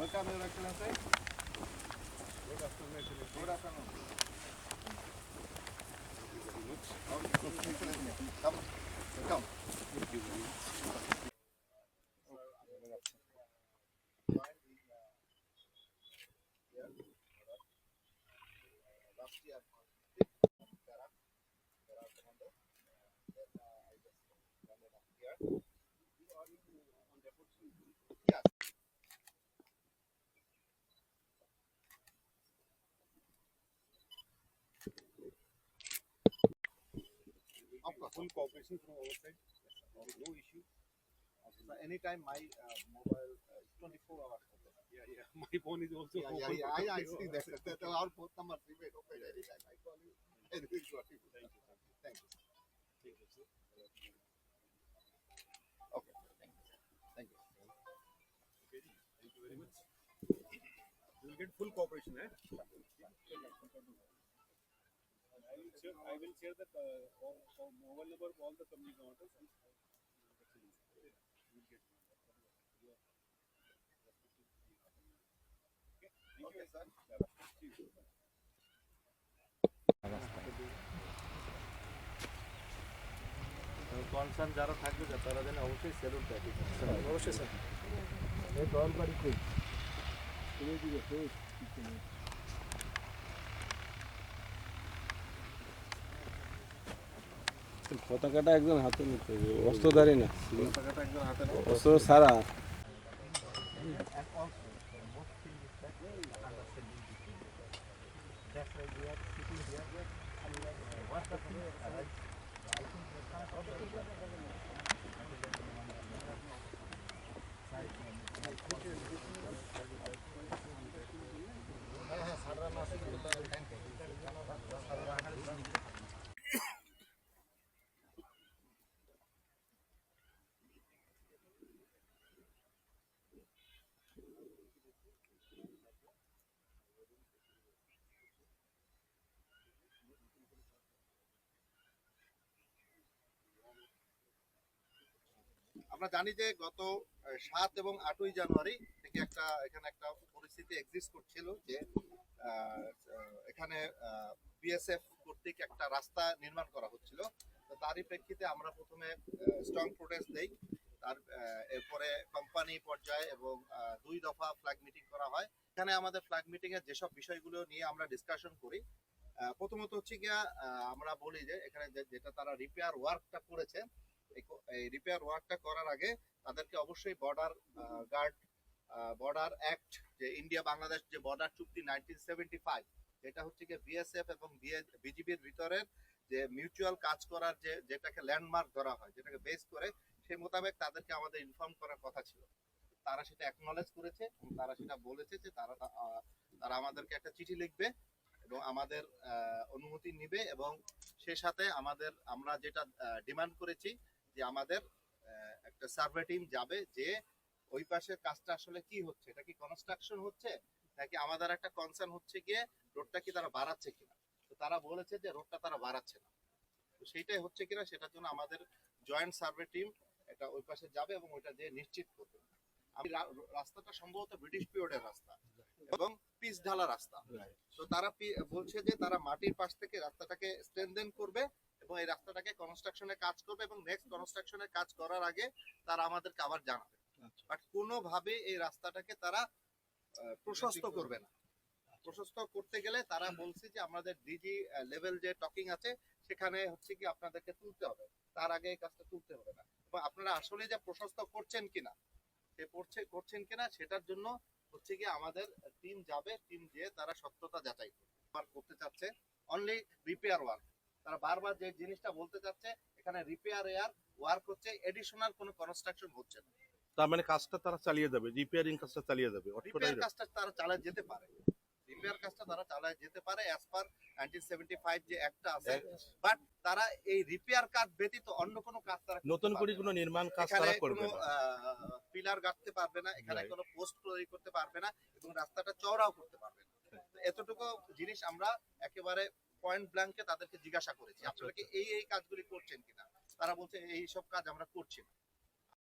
Welcome, Your Excellency. Good afternoon, Excellency. Good afternoon. Come. Welcome. Thank you very much. Last year, of course, full cooperation from our side. No issue. So anytime my mobile is 24 hours open. Yeah. My phone is also Yeah, open. I see that. Our both numbers remain open anytime. I call you. And we got you. Thank you. Thank you. Thank you, sir. Okay. Thank you. Okay. Thank you very much. You will get full cooperation, eh? I will share the mobile number of all the company counters and you will get Okay, sir. Concern যারা থাকবে তারা যেন অবশ্যই salute দেয়। অবশ্যই sir. পতাকাটা একজন হাতে নিতে হবে, অস্ত্রধারী না, পতাকাটা একজন হাতে নাও। অস্ত্র ছাড়া। And also, the most thing is that understanding between them. That's why we are sitting here. And once the thing arrives, I think the kind of আমরা জানি যে গত 7 এবং 8ই জানুয়ারি থেকে এখানে একটা পরিস্থিতি এক্সিস্ট করছিল যে এখানে বিএসএফ কর্তৃক একটা রাস্তা নির্মাণ করা হচ্ছিল। তো তারই প্রেক্ষিতে আমরা প্রথমে স্ট্রং প্রোটেস্ট দেই। তার এরপরে কোম্পানি পর্যায়ে এবং 2 দফা ফ্ল্যাগ মিটিং করা হয়। এখানে আমাদের ফ্ল্যাগ মিটিং এর যেসব বিষয়গুলো নিয়ে আমরা ডিসকাশন করি, প্রথমত হচ্ছে গিয়া আমরা বলি যে এখানে যেটা তারা রিপেয়ার ওয়ার্কটা করেছে, এই রিপেয়ার ওয়ার্কটা করার আগে তাদেরকে অবশ্যই বর্ডার অ্যাক্ট, যে ইন্ডিয়া বাংলাদেশ যে বর্ডার চুক্তি 1975, যেটা হচ্ছে গিয়ে বিএসএফ এবং বিজিবির ভিতরের যে মিউচুয়াল কাজ করার যেটাকে ল্যান্ডমার্ক ধরা হয়, যেটাকে বেস করে সেই মোতাবেক তাদেরকে আমাদের ইনফর্ম করার কথা ছিল। তারা সেটা অ্যাকনলেজ করেছে এবং তারা সেটা বলেছে যে তারা আমাদেরকে একটা চিঠি লিখবে এবং আমাদের অনুমতি নিবে এবং সে সাথে আমরা যেটা ডিমান্ড করেছি যে আমাদের একটা সার্ভে টিম যাবে, যে ওই পাশের কাজটা আসলে কি হচ্ছে, এটা কি কনস্ট্রাকশন হচ্ছে নাকি আমাদের একটা কনসার্ন হচ্ছে গিয়ে রোডটা কি তারা বাড়াচ্ছে কিনা। তো তারা বলেছে যে রোডটা তারা বাড়াচ্ছে না। তো সেইটাই হচ্ছে কিনা সেটার জন্য আমাদের জয়েন্ট সার্ভে টিম এটা ওই পাশে যাবে এবং ওইটা যে নিশ্চিত করবে। আমি রাস্তাটা সম্ভবত ব্রিটিশ পিরিয়ডের রাস্তা এবং পিচ ঢালা রাস্তা। তো তারা বলছে যে তারা মাটির পাশ থেকে রাস্তাটাকে স্ট্রেনথেন করবে এবং এই রাস্তাটাকে কনস্ট্রাকশনের কাজ করবে এবং নেক্সট কনস্ট্রাকশনের কাজ করার আগে তারা আমাদেরকে আবার জানাবে। বাট কোনোভাবে এই রাস্তাটাকে তারা প্রশস্ত করবে না। প্রশস্ত করতে গেলে তারা বলছে যে আমাদের ডিজি লেভেল যে টকিং আছে সেখানে হচ্ছে কি আপনাদেরকে তুলতে হবে, তার আগে এই কাজটা তুলতে হবে না। এবং আপনারা আসলে যে প্রশস্ত করছেন কিনা সেটার জন্য হচ্ছে কি আমাদের টিম যাবে, টিম যেয়ে তারা সত্যতা যাচাই করতে চাচ্ছে। অনলি রিপেয়ার ওয়ার্ক, তারা বারবার যে জিনিসটা বলতে চাচ্ছে এখানে রিপেয়ার ওয়ার্ক হচ্ছে, এডিশনাল কোনো কনস্ট্রাকশন হচ্ছে না। তার মানে কাজটা তারা চালিয়ে যাবে, রিপেয়ারিং কাজটা চালিয়ে যাবে। রিপেয়ার কাজটা তারা চালিয়ে যেতে পারে, অ্যাজ পার 1975 যে একটা আছে। বাট তারা এই রিপেয়ার কাজ ব্যতীত অন্য কোনো কাজ তারা নতুন করে কোনো নির্মাণ কাজ তারা করবে না। পিলার গাঁথতে পারবে না, এখানে কোনো পোস্ট তৈরি করতে পারবে না এবং রাস্তাটা চওড়াও করতে পারবে না। এতটুকু জিনিস আমরা একেবারে পয়েন্ট ব্ল্যাঙ্কে তাদেরকে জিজ্ঞাসা করেছি, আপনারা কি এই কাজগুলি করছেন কিনা। তারা বলছে এই সব কাজ আমরা করছি না।